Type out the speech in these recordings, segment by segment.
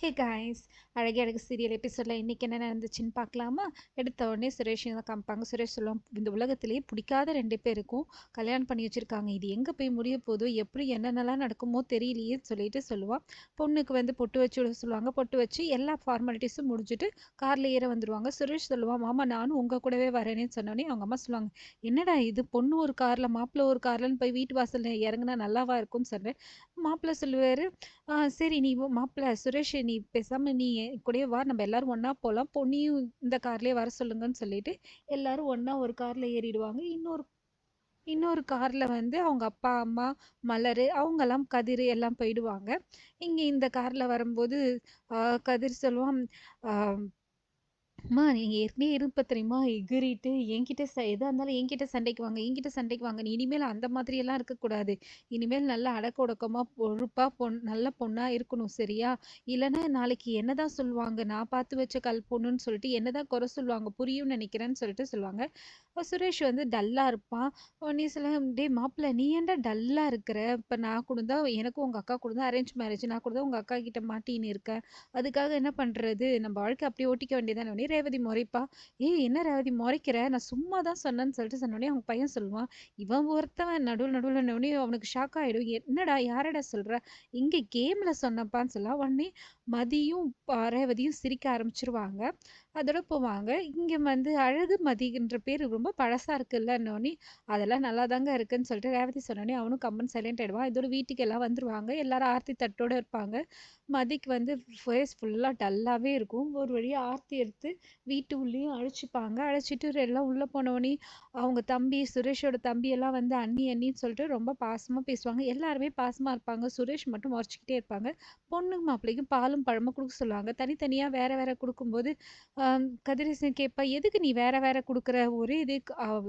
Hey guys, அழகே அழகு serial எபிசோடில் இன்றைக்கி என்ன நடந்துச்சுன்னு பார்க்கலாமா? எடுத்த உடனே சுரேஷ் தான் காமிப்பாங்க. சுரேஷ் சொல்லுவாங்க, இந்த உலகத்திலேயே பிடிக்காத 2 பேருக்கும் கல்யாணம் பண்ணி வச்சுருக்காங்க. இது எங்கே போய் முடிய போதோ, எப்படி என்னென்னலாம் நடக்குமோ தெரியலையேன்னு சொல்லிட்டு சொல்லுவாள். பொண்ணுக்கு வந்து பொட்டு வச்சு விட சொல்லுவாங்க. பொட்டு வச்சு எல்லா ஃபார்மாலிட்டிஸும் முடிஞ்சுட்டு காரில் ஏற வந்துடுவாங்க. சுரேஷ் சொல்லுவான், மாமா நானும் உங்கள் கூடவே வரேனேன்னு சொன்னோடனே அவங்க அம்மா சொல்லுவாங்க, என்னடா இது பொண்ணு ஒரு காரில் மாப்பிள்ளை ஒரு கார்லன்னு போய் வீட்டு வாசலில் இறங்குனா நல்லாவா இருக்கும்னு சொல்கிறேன். மாப்பிள்ளை சொல்லுவார், சரி நீ மாப்பிள்ளை சுரேஷ் நீ பேசாம நீ என் கூடயே வா, நம்ம எல்லாரும் ஒண்ணா போலாம், பொண்ணையும் இந்த கார்லயே வர சொல்லுங்கன்னு சொல்லிட்டு எல்லாரும் ஒண்ணா ஒரு கார்ல ஏறிடுவாங்க. இன்னொரு இன்னொரு கார்ல வந்து அவங்க அப்பா அம்மா மலரு அவங்கெல்லாம் கதிர் எல்லாம் போயிடுவாங்க. இங்க இந்த கார்ல வரும்போது கதிர் சொல்லுவான், அம்மா நீங்க ஏற்கனவே இருப்ப தெரியுமா, எகிறிட்டு என்கிட்ட எதா இருந்தாலும் என்கிட்ட சண்டைக்கு வாங்க, என்கிட்ட சண்டைக்கு வாங்க, நீ இனிமேல் அந்த மாதிரி எல்லாம் இருக்கக்கூடாது, இனிமேல் நல்லா அடக்க ஒடுக்கமா பொறுப்பா நல்ல பொண்ணா இருக்கணும் சரியா, இல்லைன்னா நாளைக்கு என்னதான் சொல்லுவாங்க, நான் பார்த்து வச்ச கல் பொண்ணுன்னு சொல்லிட்டு என்னதான் குறை சொல்லுவாங்க, புரியும்னு நினைக்கிறேன்னு சொல்லிட்டு சொல்லுவாங்க. சுரேஷ் வந்து டல்லா இருப்பான். உடனே சொல்ல, டே மாப்பிள்ள நீ ஏன்டா டல்லா இருக்கிற, இப்போ நான் கூட தான் எனக்கும் உங்க அக்கா கூட தான் அரேஞ்ச் மேரேஜ், நான் கூட தான் உங்க அக்கா கிட்ட மாட்டின்னு இருக்கேன், அதுக்காக என்ன பண்றது, நம்ம வாழ்க்கை அப்படியே ஓட்டிக்க வேண்டியதானே. ரேவதி முறைப்பா, ஏய் என்ன ரேவதி முறைக்கிற, நான் சும்மா தான் சொன்னேன்னு சொல்லிட்டு சொன்னோடனே அவங்க பையன் சொல்லுவான், இவன் ஒருத்தவன் நடுவில் அவனுக்கு ஷாக் ஆகிடும், என்னடா யாரடா சொல்ற, இங்கே கேமில் சொன்னப்பான்னு சொல்ல. உடனே மதியும் ரேவதியும் சிரிக்க ஆரம்பிச்சிருவாங்க. அதோட போவாங்க. இங்கே வந்து அழகு மதின்ற பேர் ரொம்ப பழசாக இருக்குல்லன்னொடனே, அதெல்லாம் நல்லா தாங்க இருக்குன்னு சொல்லிட்டு ரேவதி சொன்னோடனே அவனும் கம்மன் சைலண்ட் ஆகிடுவான். இதோட வீட்டுக்கு எல்லாம் வந்துருவாங்க. எல்லாரும் ஆர்த்தி தட்டோடு இருப்பாங்க. மதிக்கு வந்து ஃபேஸ் ஃபுல்லாக டல்லாகவே இருக்கும். ஒரு வழியாக ஆர்த்தி எடுத்து வீட்டு உள்ளேயும் அழைச்சிப்பாங்க. அழைச்சிட்டு எல்லாம் உள்ளே போனோடனே அவங்க தம்பி சுரேஷோட தம்பியெல்லாம் வந்து அண்ணி அண்ணின்னு சொல்லிட்டு ரொம்ப பாசமாக பேசுவாங்க. எல்லாருமே பாசமாக இருப்பாங்க. சுரேஷ் மட்டும் முறைச்சிக்கிட்டே இருப்பாங்க. பொண்ணுக்கு மாப்பிள்ளைக்கும் பாலும் பழமும் கொடுக்க சொல்லுவாங்க. தனித்தனியாக வேற வேற கொடுக்கும்போது கதிரேசன் கேட்பா, எதுக்கு நீ வேற வேற கொடுக்குற, ஒரே இது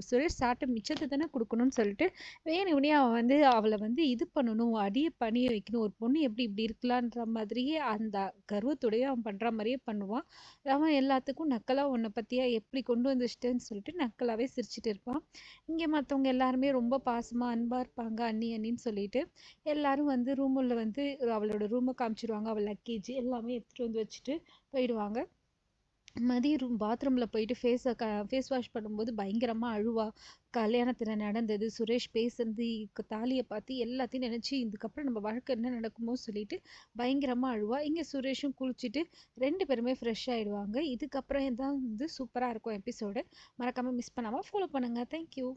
சுரேஷ் சாப்பிட்ட மிச்சத்தை தானே கொடுக்கணும்னு சொல்லிட்டு வேணும்னே அவன் வந்து அவளை வந்து இது பண்ணணும், அடியை பணிய வைக்கணும், ஒரு பொண்ணு எப்படி இப்படி இருக்கலான்ற மாதிரியே அந்த கர்வத்தோடய அவன் பண்ணுற மாதிரியே பண்ணுவான். அவன் எல்லாத்துக்கும் நக்கலாக உன்னை பற்றியா எப்படி கொண்டு வந்துச்சிட்டேன்னு சொல்லிட்டு நக்கலாகவே சிரிச்சிட்டு இருப்பான். இங்கே மற்றவங்க எல்லாருமே ரொம்ப பாசமாக அன்பாக இருப்பாங்க, அண்ணி அண்ணின்னு சொல்லிட்டு எல்லாரும் வந்து ரூமுள்ள வந்து அவளோட ரூமை காமிச்சிருவாங்க. அவள் லக்கேஜ் எல்லாமே எடுத்துகிட்டு வந்து வச்சுட்டு போயிடுவாங்க. மதியம் பாத்ரூமில் போயிட்டு ஃபேஸ் வாஷ் பண்ணும்போது பயங்கரமாக அழுவா. கல்யாணத்தில் நடந்தது, சுரேஷ் பேசுறது, தாலியை பார்த்து எல்லாத்தையும் நினச்சி இதுக்கப்புறம் நம்ம வாழ்க்கை என்ன நடக்குமோ சொல்லிட்டு பயங்கரமாக அழுவா. இங்கே சுரேஷும் குளிச்சுட்டு 2 பேருமே ஃப்ரெஷ் ஆகிடுவாங்க. இதுக்கப்புறம் தான் வந்து சூப்பராக இருக்கும் எபிசோடு. மறக்காமல் மிஸ் பண்ணாமல் ஃபாலோ பண்ணுங்கள். தேங்க்யூ.